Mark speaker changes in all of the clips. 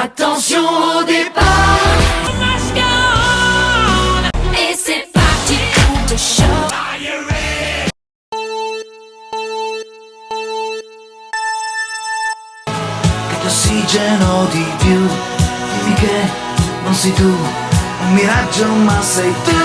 Speaker 1: Attention au départ. Et c'est parti pour le show.
Speaker 2: L'ossigeno di più, dimmi che non sei tu, un miraggio ma sei tu.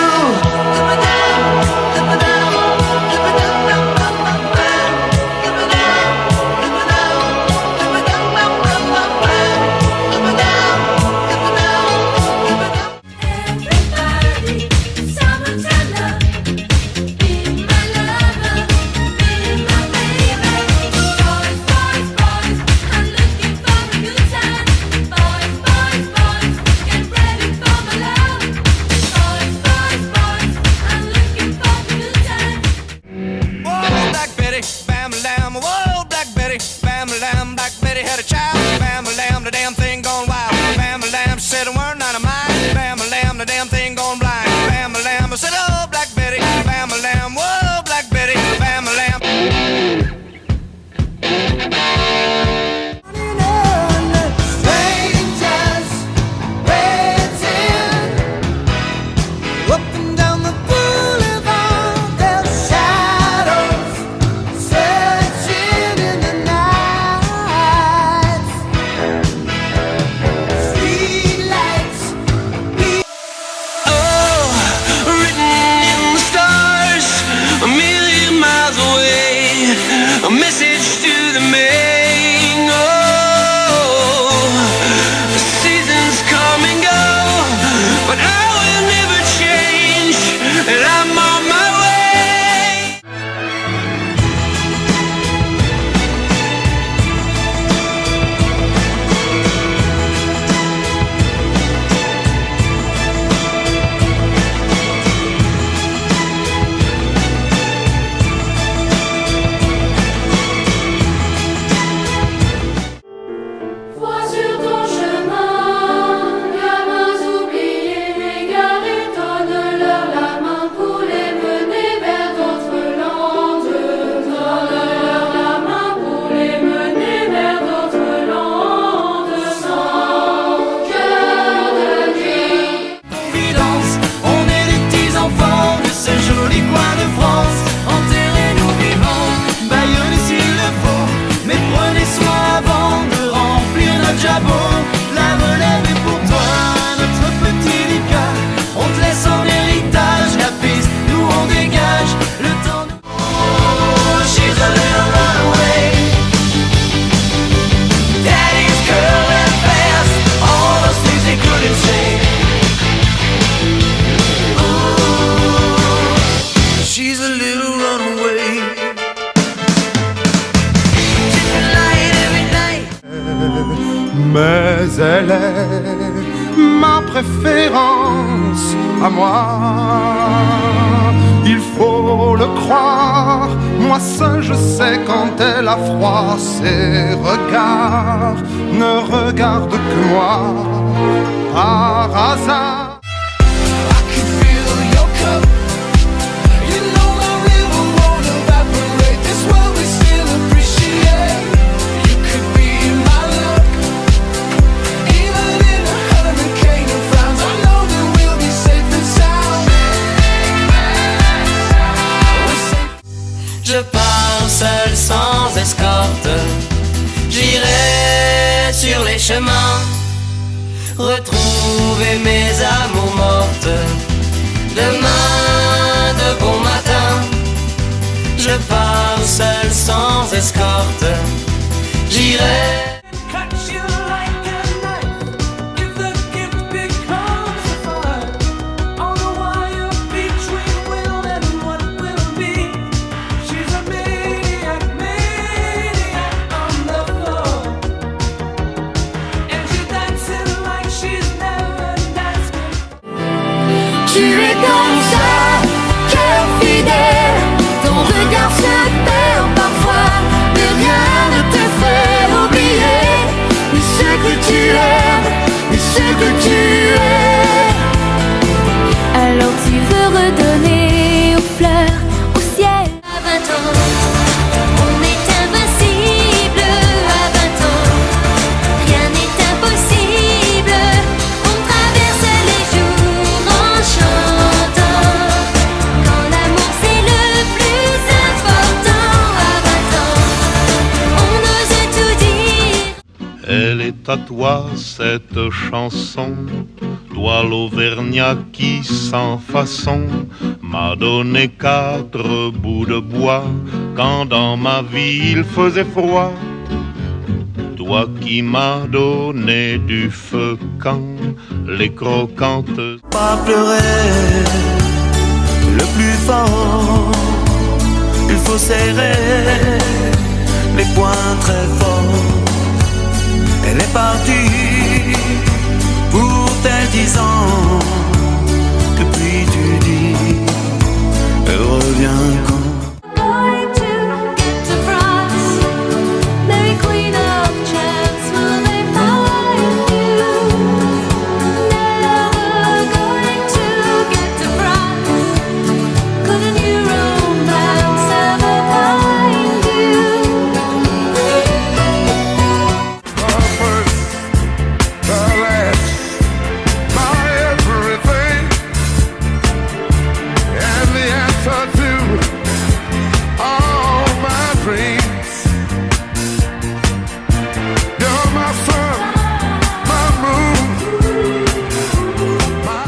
Speaker 3: A message to the main. Oh, the seasons come and go, but I will never change, and I'm on my way.
Speaker 4: La relève est pour toi, notre petit Lucas. On te laisse en héritage la piste, nous on dégage le temps. Oh, she's a little runaway. Daddy's curling fast, all those things they couldn't say. Oh, she's a little runaway.
Speaker 5: Mais elle est ma préférence à moi. Il faut le croire, moi seul je sais quand elle a froid. Ses regards ne regardent que moi par hasard.
Speaker 4: Je pars seul sans escorte, j'irai sur les chemins, retrouver mes amours mortes. Demain de bon matin, je pars seul sans escorte, j'irai.
Speaker 1: Tu es comme ça, cœur fidèle. Ton regard se perd parfois, mais rien ne te fait oublier ni ce que tu aimes, ni ce que tu es. Alors tu veux redonner aux fleurs, au ciel. À 20 ans, on est invincible. À 20 ans, rien n'est impossible.
Speaker 5: Elle est à toi cette chanson, toi l'Auvergnat qui sans façon m'a donné 4 bouts de bois quand dans ma vie il faisait froid. Toi qui m'as donné du feu quand les croquantes.
Speaker 4: Pas pleurer le plus fort, il faut serrer les poings très forts. Elle est partie pour tes 10 ans. Depuis tu dis, elle revient quand?
Speaker 1: Going to get to France, Mary Queen of Chance, will they find you? Never going to get to France, couldn't your romance ever find you?
Speaker 5: The first, the last, my everything, and the answer to all my dreams. You're my sun, my moon, my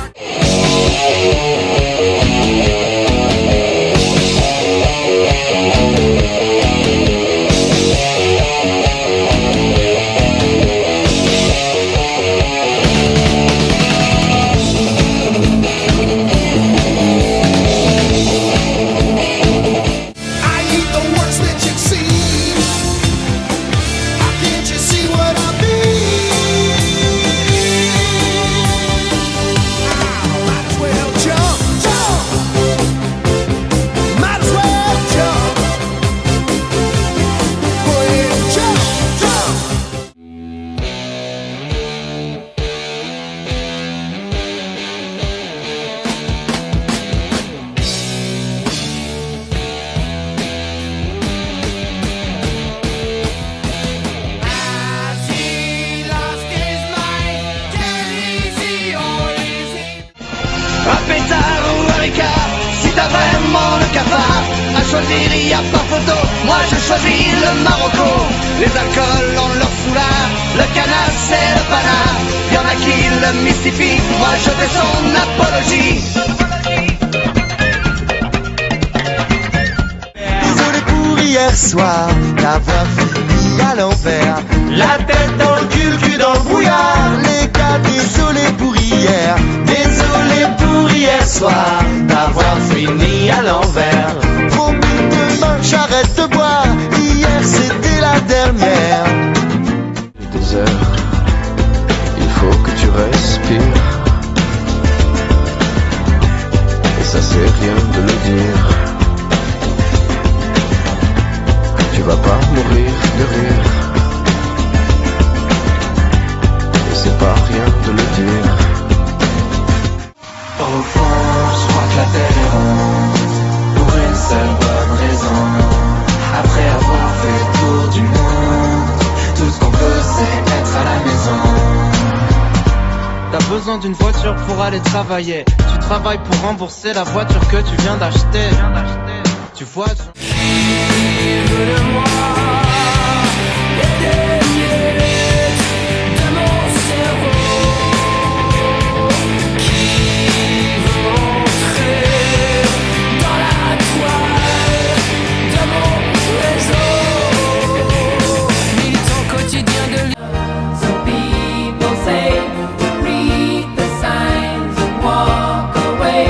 Speaker 4: I need the words that you've seen. How can't you see what I mean? Might as well jump, jump. Might as well jump. Go ahead, jump, jump. Has he lost his mind? Is he or is he? Un pétard ou un ricard, si t'as vraiment le cafard, à choisir y a pas photo, moi je choisis le Marocco. Les alcools ont leur foulard, le canard c'est le panard, y'en a qui le mystifient, moi je fais son apologie.
Speaker 6: Désolé pour hier soir, d'avoir fini à l'envers. La tête dans le cul dans le brouillard. Les gars, désolé pour hier. Désolé pour hier soir, d'avoir fini à l'envers. Promis demain, j'arrête de boire. Hier, c'était la dernière. 2 heures, il faut que tu respires. Et ça, c'est rien de le dire. Tu vas pas mourir de rire. Et c'est pas rien de le dire. Au fond, je crois que la terre est ronde, pour une seule bonne raison. Après avoir fait le tour du monde, tout ce qu'on veut c'est être à la maison.
Speaker 7: T'as besoin d'une voiture pour aller travailler. Tu travailles pour rembourser la voiture que tu viens d'acheter. Tu vois,
Speaker 1: So people say, read the signs and walk away.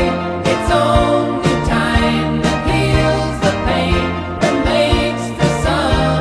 Speaker 1: It's only time that heals the pain, that makes the sun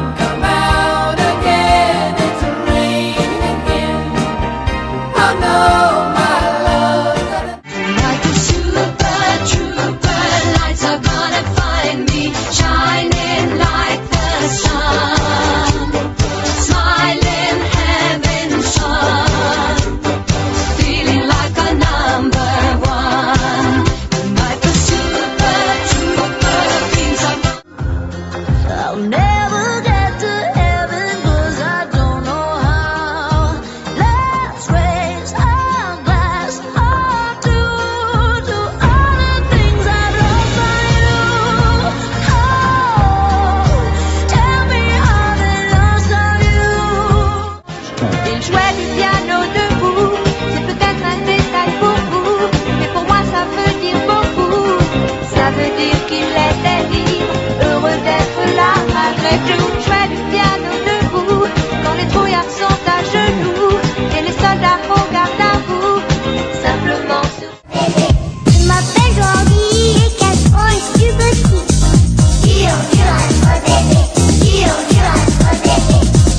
Speaker 1: jouait du piano debout. C'est peut-être un détail pour vous, mais pour moi ça veut dire beaucoup. Ça veut dire qu'il était libre, heureux d'être là malgré tout. Jouait du piano debout, quand les trouillards sont à genoux et les soldats regardent à vous, simplement sur.
Speaker 8: Je m'appelle Jordi et quel point es-tu petit?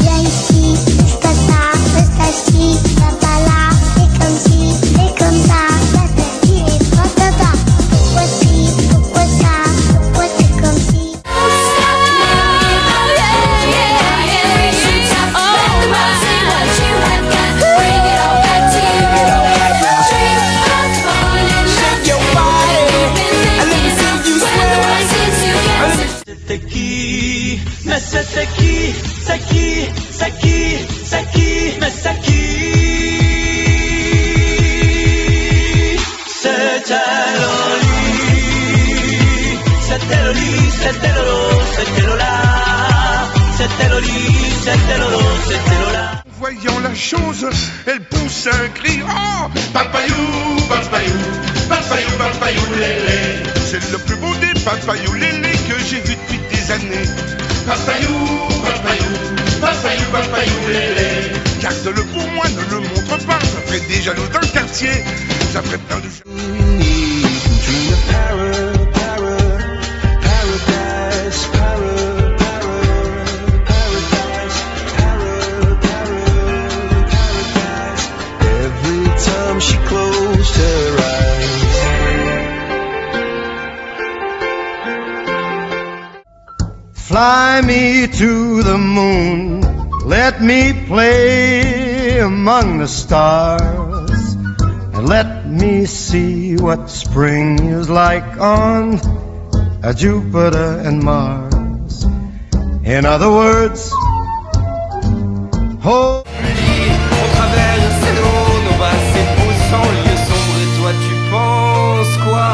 Speaker 8: Viens ici, je passe ci, ça pas là, c'est comme ci, c'est comme ça, patati et patata. Pourquoi ci, pourquoi ça, pourquoi c'est comme ci?
Speaker 4: C'était qui? Mais c'était qui? C'est qui? C'est qui? C'est qui? Mais c'est qui? C'était Loli. C'était Loli, c'était Lolo, c'était Lola. C'était Loli, c'était Lolo, c'était Lola.
Speaker 9: Voyant la chose, elle pousse un cri. Oh, papayou, papayou, papayou, papayou, lélé. C'est le plus beau des papayou lélé que j'ai vu depuis des années. Papayou, papayou, papayou, papayou, lélé. Garde-le pour moi, ne le montre pas. Ça ferait des jaloux dans le quartier. Ça ferait plein de
Speaker 6: She closed her eyes. Fly me to the moon, let me play among the stars, and let me see what spring is like on Jupiter and Mars. In other words, oh.
Speaker 3: On traverse l'eau, nos bas c'est beau sans lieu sombre et toi tu penses quoi?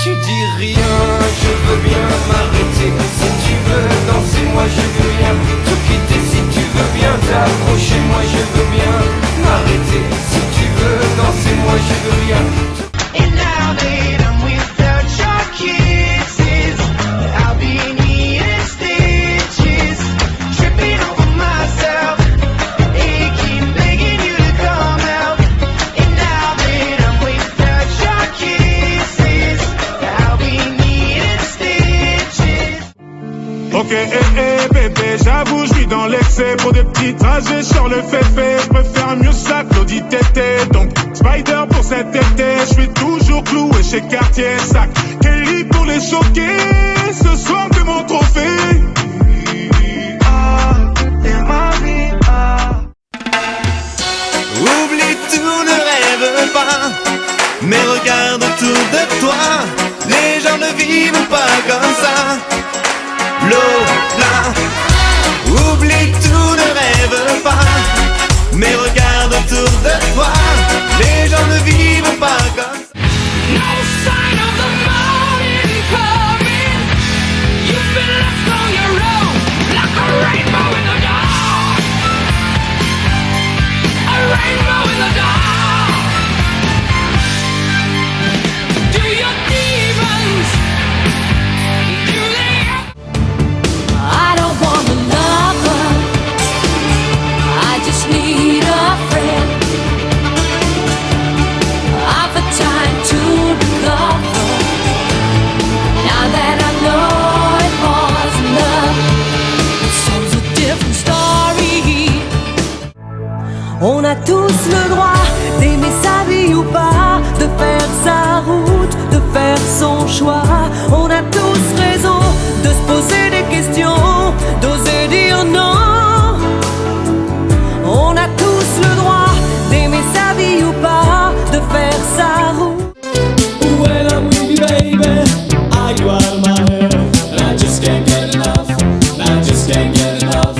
Speaker 3: Tu dis rien, je veux bien m'arrêter. Si tu veux danser, moi je veux bien tout quitter. Si tu veux bien t'approcher, moi je veux bien m'arrêter. Si tu veux danser, moi je veux bien.
Speaker 4: And now that I'm without your kisses, I'll be needing stitches, tripping over myself, aching, begging you to come out. And now that I'm without your kisses, I'll be needing stitches.
Speaker 9: Ok, bébé, j'avoue, je vis dans l'excès. Pour des petits trajets sur le féfé, je préfère mieux ça que l'audit tété. Donc, Spider pour cet été, je suis toujours cloué chez Cartier. Sac Kelly pour les choquer, ce soir c'est mon trophée. Ah, et ma vie, ah.
Speaker 6: Oublie tout, ne rêve pas, mais regarde autour de toi. Les gens ne vivent pas comme ça. Lola, oublie tout, ne rêve pas, mais regarde autour de toi. Les gens ne vivent pas comme ça.
Speaker 3: No sign of the morning coming. You've been left on your own, like a rainbow in the dark. A rainbow in the dark. Do your demons, do they?
Speaker 1: I don't want a lover, I just need a friend. I've had time to recover, now that I know it was love. It's a different story. On a tous le droit d'aimer sa vie ou pas, de faire sa route, de faire son choix. On a tous raison de se poser des questions, d'oser dire non. On a tous le droit d'aimer sa vie ou pas, de faire sa route.
Speaker 10: When I'm with you, baby, I go out of my head, and I just can't get enough. I just can't get enough.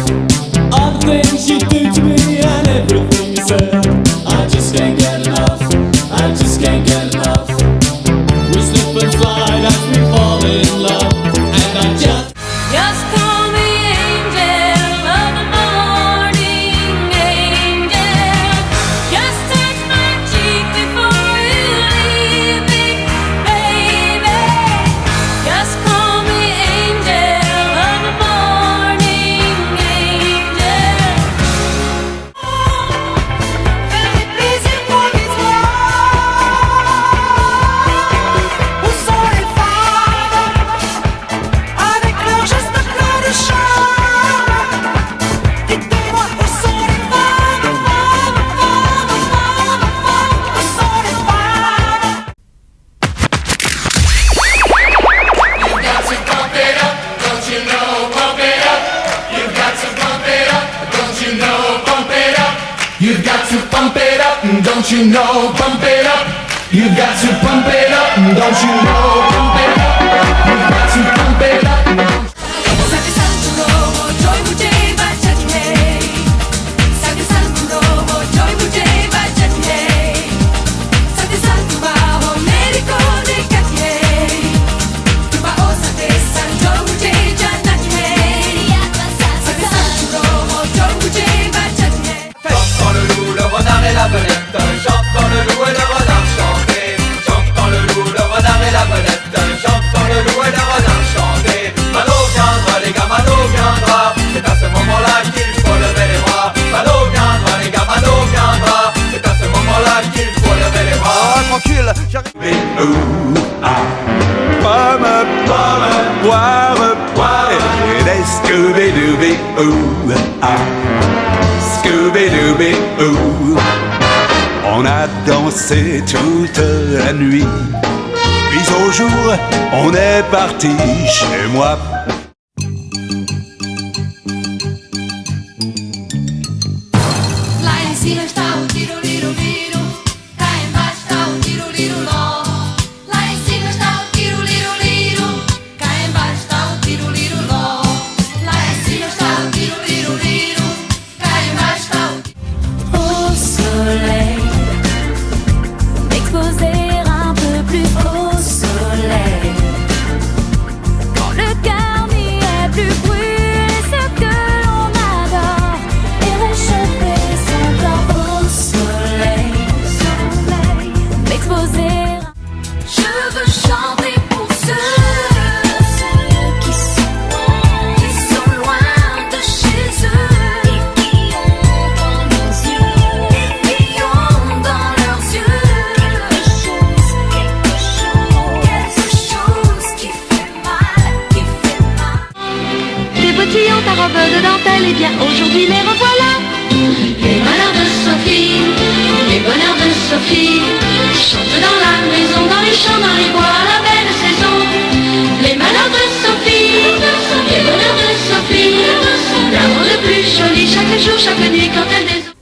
Speaker 10: All the things you do to me and everything you said, I just can't get enough. I just can't get enough. We slip and slide as we fall in love, and I just
Speaker 1: Just call me angel.
Speaker 4: You've got to pump it up, don't you know? Pump it up. You've got to pump it up, don't you know? Pump it up. You've got to pump it up.
Speaker 11: Scooby-Dooby-Ooh. On a dansé toute la nuit, puis au jour, on est parti chez moi.
Speaker 1: Lá em cima está o tiro-liro-liro, cá embaixo está o tiro-liro-ló. Lá em cima está o tiro-liro-liro, cá embaixo está o tiro-liro-ló. Lá em cima está o tiro-liro-liro, cá embaixo está o tiro-liro-ló. Au soleil, m'exposer un peu plus au soleil. Quand le cœur n'y est plus brûlé, ce que l'on adore, et réchauffer son corps au soleil, m'exposer. Je veux chanter pour ceux qui sont loin de chez eux, et qui ont dans leurs yeux, quelque chose qui fait mal. Des bottillons à robe de dentelle, et bien aujourd'hui les revoilà. Les malheurs de Sophie, les bonheurs de Sophie, chantent dans la maison, dans les champs, dans les bois, la belle saison. Les malheurs de Sophie, les bonheurs de Sophie, l'amour le plus joli chaque jour, chaque nuit quand elle descend.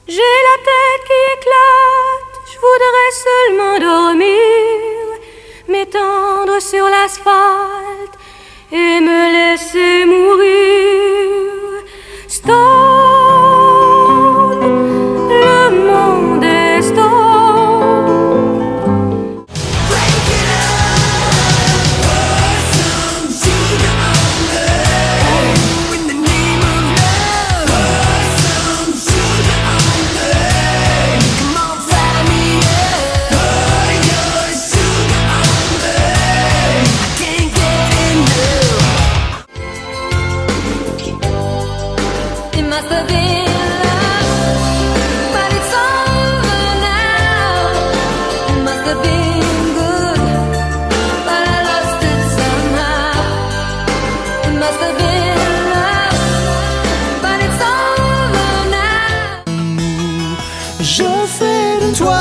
Speaker 1: J'ai la tête qui éclate, je voudrais seulement dormir, m'étendre sur l'asphalte et me laisser mourir. Stone, le monde est stone. It must have been love, but it's over now. It must have been good, but I lost it somehow. It must have been love, but it's over now.
Speaker 6: Je fais de toi